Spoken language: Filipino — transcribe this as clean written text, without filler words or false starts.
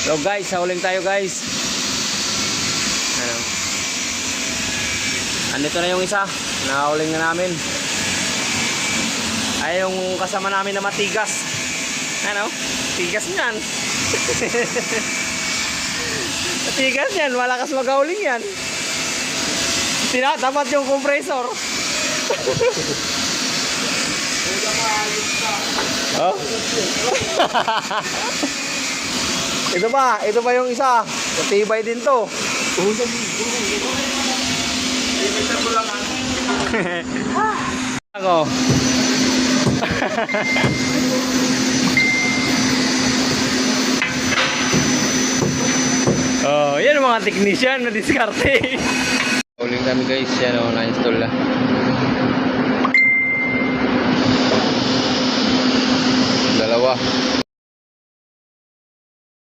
So guys, sauling tayo guys. Ano? Andito na yung isa. Nakauling na namin. Ay yung kasama namin na matigas. Ano? Tigas niyan. Tigas yan. Malakas magauling yan. Tinatapat yung compressor. Oh? Ito pa yung isa. Matibay din to. Ako. Oh, yan ang mga technician na diskarte. Uling kami guys, yan o, na-install na. Dalawa.